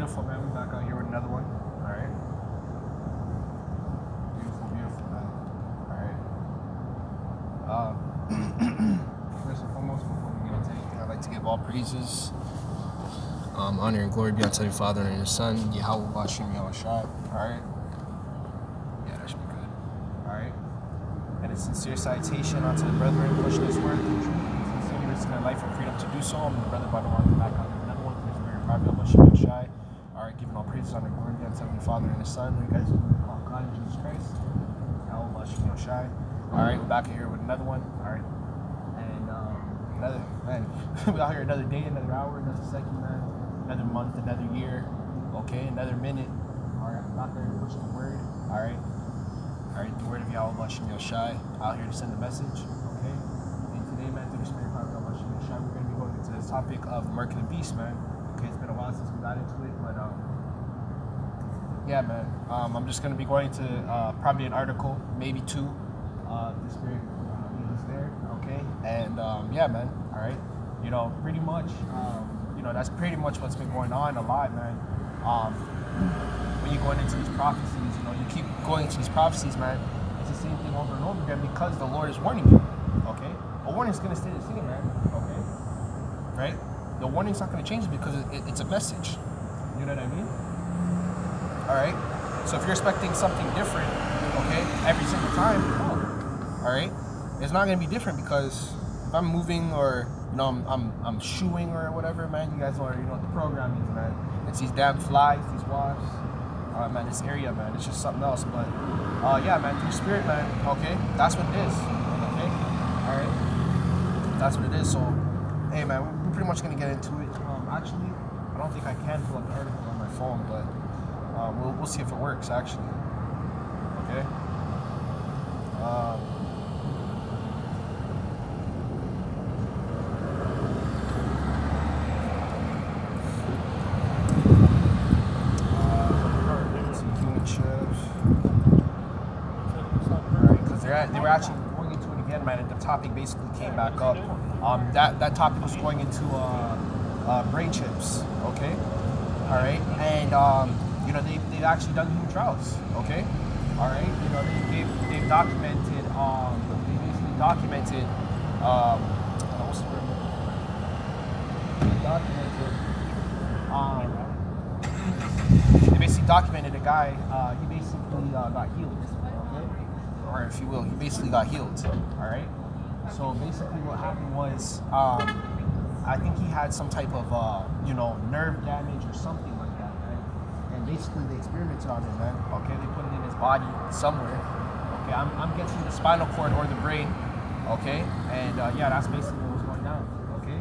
Beautiful, man. We're back out here with another one. All right. Beautiful, man. All right. First and foremost, before we get into anything, I'd like to give all praises, honor, and glory be unto the Father and His Son, Yahawah, Sham, Yahawashi. All right. Yeah, that should be good. All right. And a sincere citation unto the brethren pushing this work. Sincere risk their life and freedom to do so. I'm the brother by the one to back out here. Another one is very proud of Yahawashi. All right, giving all praises, honor, and glory be unto the Father and His Son. You guys call God in Jesus Christ. Yahawashi. All right, we're back here with another one. All right, and another man. We out here another day, another hour, another second, man. Another month, another year. Okay, another minute. All right, I'm out there pushing the word. All right, the word of Yahawashi out here to send the message. Okay, and today, man, through the Spirit of Yahawashi, we're going to be going into the topic of the mark of the beast, man. Okay, it's been a while since we got into it, but yeah, man. I'm just going to be going to probably an article, maybe two. The Spirit is there, okay? And yeah, man. All right. You know, pretty much. That's pretty much what's been going on a lot, man. When you're going into these prophecies, you keep going into these prophecies, man. It's the same thing over and over again because the Lord is warning you, okay? A warning is going to stay the same, man, okay? Right? The warning's not going to change because it's a message. You know what I mean? All right? So if you're expecting something different, okay, every single time, all right, it's not going to be different because if I'm moving or, I'm shooing or whatever, man, you guys already know what the program is, man. It's these damn flies, these wasps. Man, this area, man, it's just something else. But, yeah, man, through Spirit, man, okay, that's what it is, okay? All right? That's what it is. So, hey, man, we're pretty much going to get into it. Actually, I don't think I can pull up the article on my phone, but we'll see if it works, actually. Okay? They were actually going into it again, man, and the topic basically came back up. That topic was going into brain chips, okay? All right, and they've actually done human trials, okay? All right, they've documented, they basically documented, what's the word? They basically documented a guy. He basically got healed. Or if you will, he basically got healed, all right? So basically what happened was, I think he had some type of, nerve damage or something like that, right? And basically they experimented on him, man, okay? They put it in his body somewhere, okay? I'm guessing the spinal cord or the brain, okay? And yeah, that's basically what was going down, okay?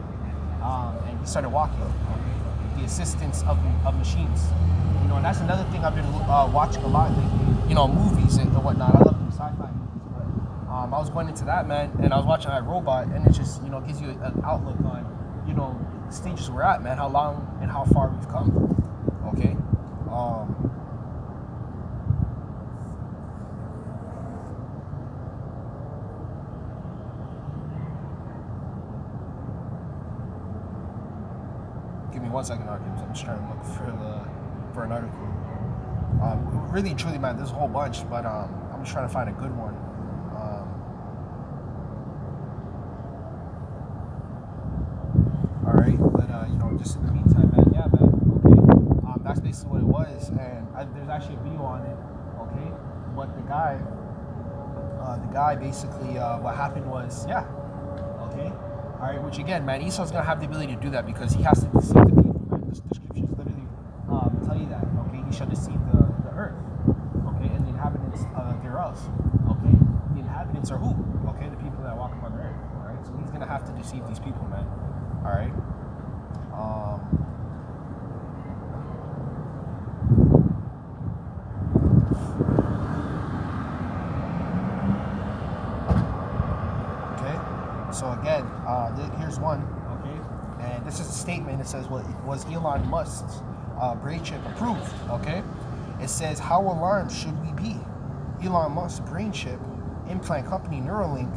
And he started walking, okay? The assistance of machines. And that's another thing I've been watching a lot lately, movies and whatnot. I love sci-fi movies, but I was going into that, man, and I was watching iRobot, and it just, gives you an outlook on, the stages we're at, man, how long and how far we've come, okay? Give me 1 second, Arkham. I'm just trying to look for an article. Really, truly, man, there's a whole bunch, but I'm just trying to find a good one. All right, but just in the meantime, man, yeah, man, okay. That's basically what it was, and there's actually a video on it, okay. But the guy basically, what happened was, yeah, okay. All right, which again, man, Esau's gonna have the ability to do that because he has to deceive the people. Right? The scriptures literally tell you that, okay. He shall deceive the earth, okay, and the inhabitants thereof, okay. The inhabitants are who? Okay, the people that walk upon the earth. All right, so he's gonna have to deceive these people, man. All right. Okay. So again, here's one. Okay, and this is a statement. It says, "Well, was Elon Musk's brain chip approved?" Okay. It says, "How alarmed should we be? Elon Musk's brain chip implant company Neuralink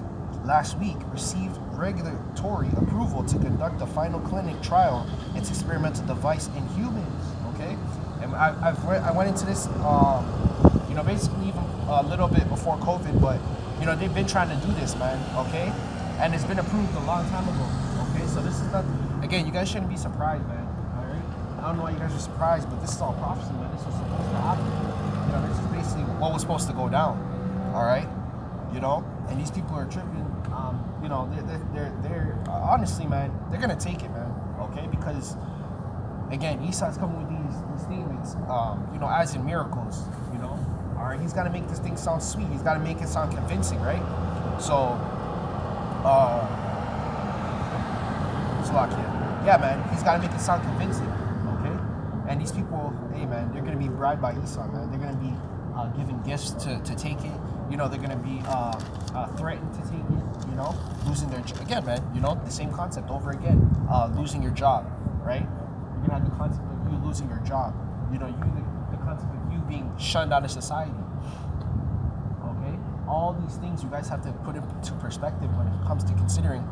last week received regulatory approval to conduct the final clinic trial its experimental device in humans." okay? And I went into this, you know, basically even a little bit before COVID, but, you know, they've been trying to do this, man, okay? And it's been approved a long time ago, okay? So this is not, again, you guys shouldn't be surprised, man, all right? I don't know why you guys are surprised, but this is all prophecy, man. This was supposed to happen. You know, this is basically what was supposed to go down, all right? You know, and these people are tripping. You know, they're honestly, man, they're gonna take it, man. Okay, because again, Esau's coming with these statements. You know, as in miracles. You know, all right, he's got to make this thing sound sweet. He's got to make it sound convincing, right? So, yeah, man, he's got to make it sound convincing. Okay, and these people, hey, man, they're gonna be bribed by Esau, man. They're gonna be given gifts to take it. You know, they're going to be threatened to take it, you know, losing their job. Again, man, you know, the same concept over again, losing your job, right? You're going to have the concept of you losing your job. You know, the concept of you being shunned out of society, okay? All these things you guys have to put into perspective when it comes to considering,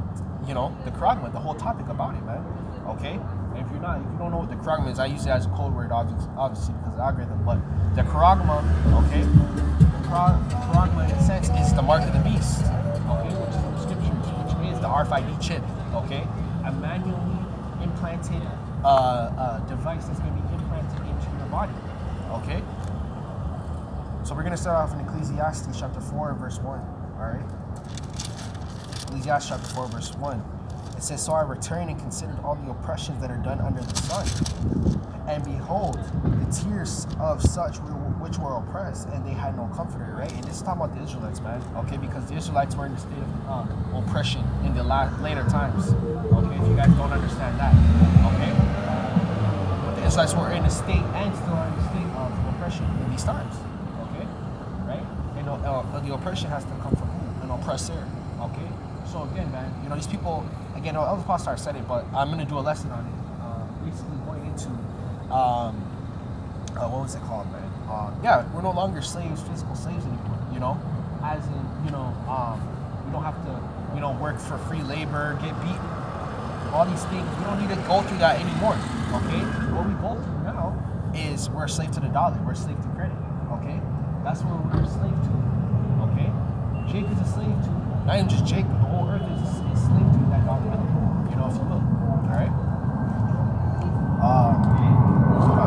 you know, the Kragma, the whole topic about it, man, okay? And if you don't know what the Kragma is, I use it as a code word, obviously, because of the algorithm, but the Kragma, okay? Kragma, in a sense, is the mark of the beast, okay, which is in the scriptures, which means the RFID chip, okay, a manually implanted device that's going to be implanted into your body, okay. So we're going to start off in Ecclesiastes chapter 4, verse 1, all right. Ecclesiastes chapter 4, verse 1. It says, "So I returned and considered all the oppressions that are done under the sun, and behold, the tears of such which were oppressed, and they had no comforter," right? And this is talking about the Israelites, man, okay? Because the Israelites were in a state of oppression in the later times, okay? If you guys don't understand that, okay? But the Israelites were in a state and still are in a state of oppression in these times, okay? Right? And the oppression has to come from who? An oppressor, okay? So again, man, you know, these people, again, Elder Pastor said it, but I'm going to do a lesson on it, basically going into, what was it called, man? Yeah, we're no longer slaves, physical slaves anymore, you know? As in, you know, we don't have to, you know, work for free labor, get beaten, all these things. We don't need to go through that anymore, okay? What we go through now is we're a slave to the dollar, we're a slave to credit, okay? That's what we're a slave to, okay? Jake is a slave to, not even just Jake, but the whole earth is a slave to that dollar bill, you know, if you will, all right?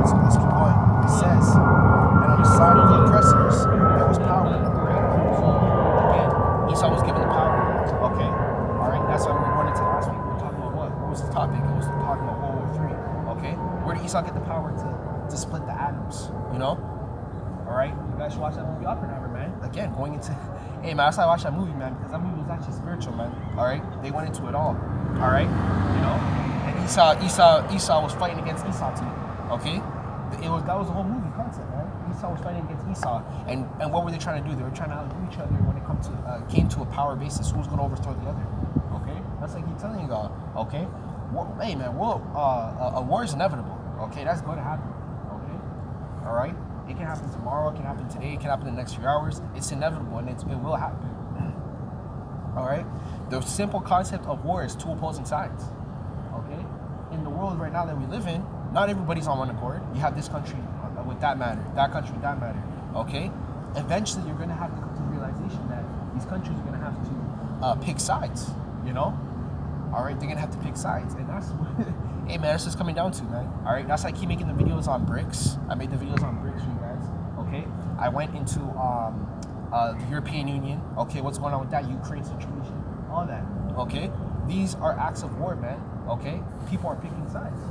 So let's keep going. It says, "And on the side of the oppressors, there was power." Right? So, again, Esau was given the power. Okay. All right. That's why we went into last week. We were talking about what? What was the topic? It was talking about World War III. Okay. Where did Esau get the power to split the atoms? You know? All right. You guys should watch that movie Oppenheimer, man. Again, going into, hey, man, that's why I watched that movie, man, because that movie was actually spiritual, man. All right. They went into it all. All right. You know? And Esau was fighting against Esau too. Okay. That was the whole movie concept, man. Esau was fighting against Esau, and what were they trying to do? They were trying to outdo each other when it came to a power basis. Who's going to overthrow the other? Okay, that's like he's telling you all. Okay, hey man, a war is inevitable. Okay, that's going to happen. Okay, all right. It can happen tomorrow. It can happen today. It can happen in the next few hours. It's inevitable, and it will happen. All right. The simple concept of war is two opposing sides. Okay, in the world right now that we live in, not everybody's on one accord. You have this country with that matter, that country with that matter, okay? Eventually, you're going to have to come to the realization that these countries are going to have to pick sides, you know? All right, they're going to have to pick sides, and that's what, hey, man, that's just coming down to, man. All right, that's why I keep making the videos on BRICS. I made the videos on BRICS for you guys, okay? I went into the European Union, okay? What's going on with that Ukraine situation, all that, okay? These are acts of war, man, okay? People are picking sides.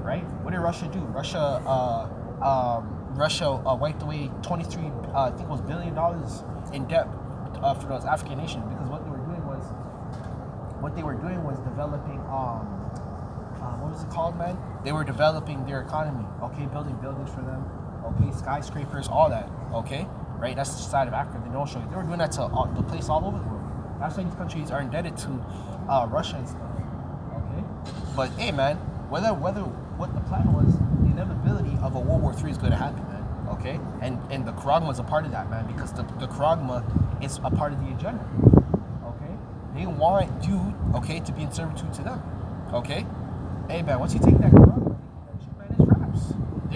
Right? What did Russia do? Russia wiped away 23, I think it was $1 billion in debt for those African nations, because what they were doing was developing what was it called, man? They were developing their economy, okay, building buildings for them, okay, skyscrapers, all that, okay, right? That's the side of Africa. They don't show you. They were doing that to the place all over the world. That's why these countries are indebted to Russia and stuff, okay? But hey, man, whether what the plan was, the inevitability of a World War III is going to happen, man. Okay, and the Kragma is a part of that, man, because the Kragma is a part of the agenda. Okay, they want you, okay, to be in servitude to them. Okay, hey man, once you take that Kragma, that shit, man, is raps.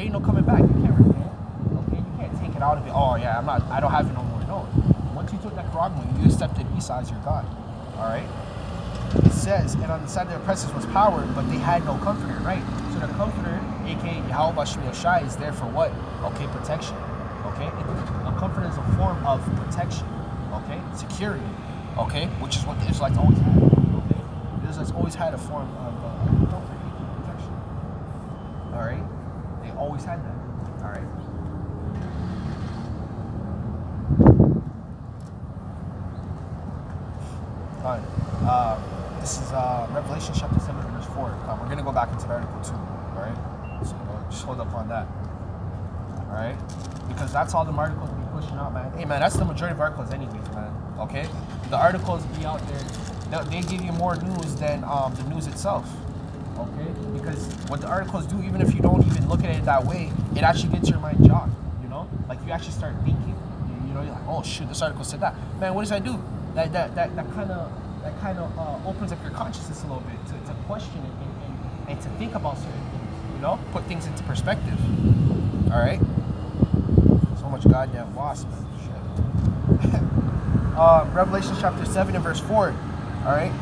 There ain't no coming back. You can't repent. Okay, you can't take it out of it. Oh yeah, I don't have it no more. No. Once you took that karagma, you accepted Esau as your God. All right. It says, and on the side of the oppressors was power, but they had no comforter, right? So the comforter, aka Yahawashi, is there for what? Okay, protection. Okay, a comforter is a form of protection. Okay, security. Okay, which is what the Israelites always had. Okay, the Israelites always had a form of comfort, protection. All right, they always had that. All right. All right. This is Revelation chapter 7, verse 4. We're going to go back into the article too. All right? So just hold up on that. All right? Because that's all the articles be pushing out, man. Hey, man, that's the majority of articles anyways, man. Okay? The articles be out there. They give you more news than the news itself. Okay? Because what the articles do, even if you don't even look at it that way, it actually gets your mind jogged. You know? Like, you actually start thinking. You know, you're like, oh, shoot, this article said that. Man, what does that do? That kind of opens up your consciousness a little bit to question it and to think about certain things, you know, put things into perspective. All right. So much goddamn wasp. Shit. Revelation chapter 7 and verse 4. All right.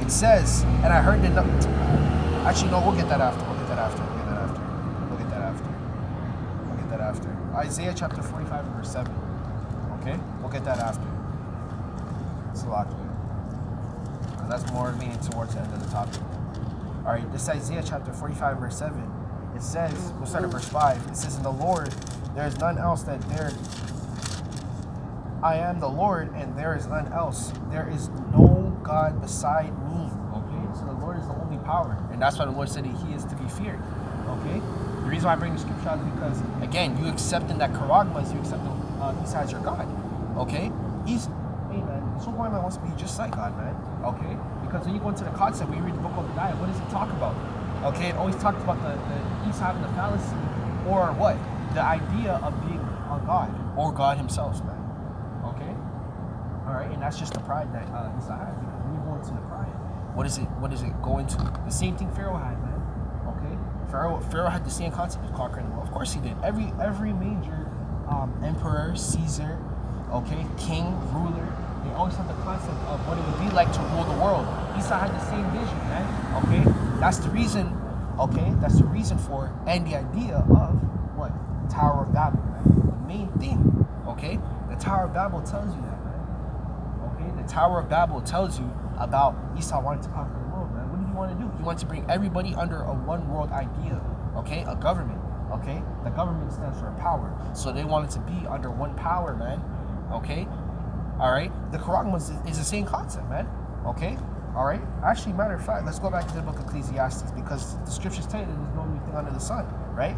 It says, and I heard the. Actually, no, we'll get that after. We'll get that after. Isaiah chapter 45 and verse 7. Okay, we'll get that after. It's a lot. That's more leaning towards the end of the topic. All right, this is Isaiah chapter 45, verse 7. It says, we'll start at verse 5. It says, in the Lord, there is none else that there. I am the Lord, and there is none else. There is no God beside me. Okay, so the Lord is the only power. And that's why the Lord said He is to be feared. Okay? The reason why I bring the scripture out is because, again, you accepting that karagma is you accepting Esau as your God. Okay? Hey man, so why man wants to be just like God, man? Okay? Because when you go into the concept, when you read the book of Obadiah, what does it talk about? Okay, it always talks about the Esau having the fallacy, or what? The idea of being a God, or God himself, man. Okay? Alright, and that's just the pride that Esau had, because when you go into the pride, what does it go into? The same thing Pharaoh had, man. Okay? Pharaoh had the same concept of conquering the world. Of course he did. Every major emperor, Caesar, okay, king, ruler, they always have the concept of what it would be like to rule the world. Esau had the same vision, man. Okay? That's the reason, for, and the idea of what? The Tower of Babel, man. The main thing, okay? The Tower of Babel tells you that, man. Okay? The Tower of Babel tells you about Esau wanting to conquer the world, man. What did he want to do? He wanted to bring everybody under a one world idea, okay? A government, okay? The government stands for power. So they wanted to be under one power, man. Okay? Alright? The karagma is the same concept, man. Okay? Alright? Actually, matter of fact, let's go back to the book of Ecclesiastes, because the scriptures tell you that there's no new thing under the sun, right?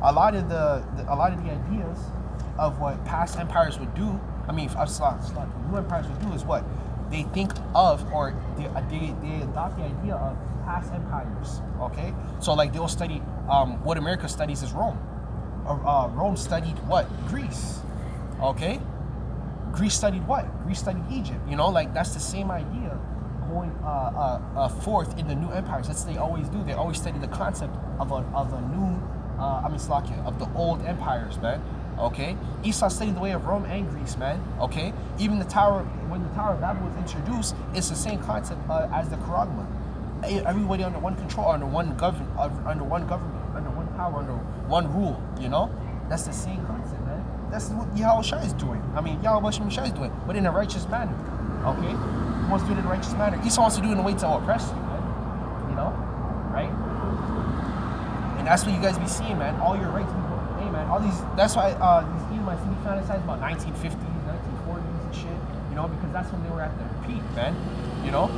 A lot of the ideas of what past empires would do, new empires would do is what? They think of, or they adopt the idea of past empires, okay? So like they'll study, what America studies is Rome. Rome studied what? Greece, okay? Greece studied what? Greece studied Egypt. You know, like that's the same idea going forth in the new empires. That's what they always do. They always study the concept of the old empires, man. Okay? Esau studied the way of Rome and Greece, man. Okay? Even when the Tower of Babel was introduced, it's the same concept as the karagma. Everybody under one control, under one government, under one power, under one rule. You know, that's the same concept, man. That's what Yahawashi is doing. Yahawashi is doing, but in a righteous manner. Okay? He wants to do it in a righteous manner. Esau wants to do it in a way to oppress you, man. You know? Right? And that's what you guys be seeing, man. All your rights people, hey man, all these, that's why these Edomites be fantasizing about 1950s, 1940s and shit. You know, because that's when they were at their peak, man. You know?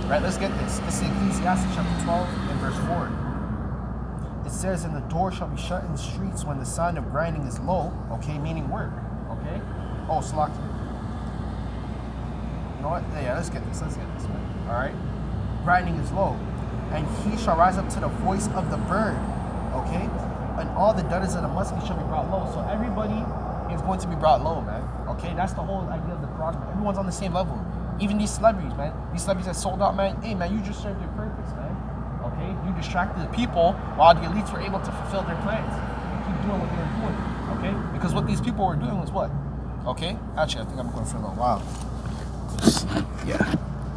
Right, let's get this. This is Ecclesiastes chapter 12 and verse 4. It says, and the door shall be shut in the streets when the sound of grinding is low, okay, meaning work, okay? Oh, Slaki. You know what? Yeah, let's get this, man. All right? Grinding is low. And he shall rise up to the voice of the bird, okay? And all the dudders of the musky shall be brought low. So everybody is going to be brought low, man, okay? That's the whole idea of the program. Everyone's on the same level. Even these celebrities, man. These celebrities that sold out, man. Hey, man, you just served your purpose, man. Okay? You distracted the people while the elites were able to fulfill their plans. You doing what they were doing. Okay? Because what these people were doing was what? Okay? Actually, I think I'm going for a little while. Yeah.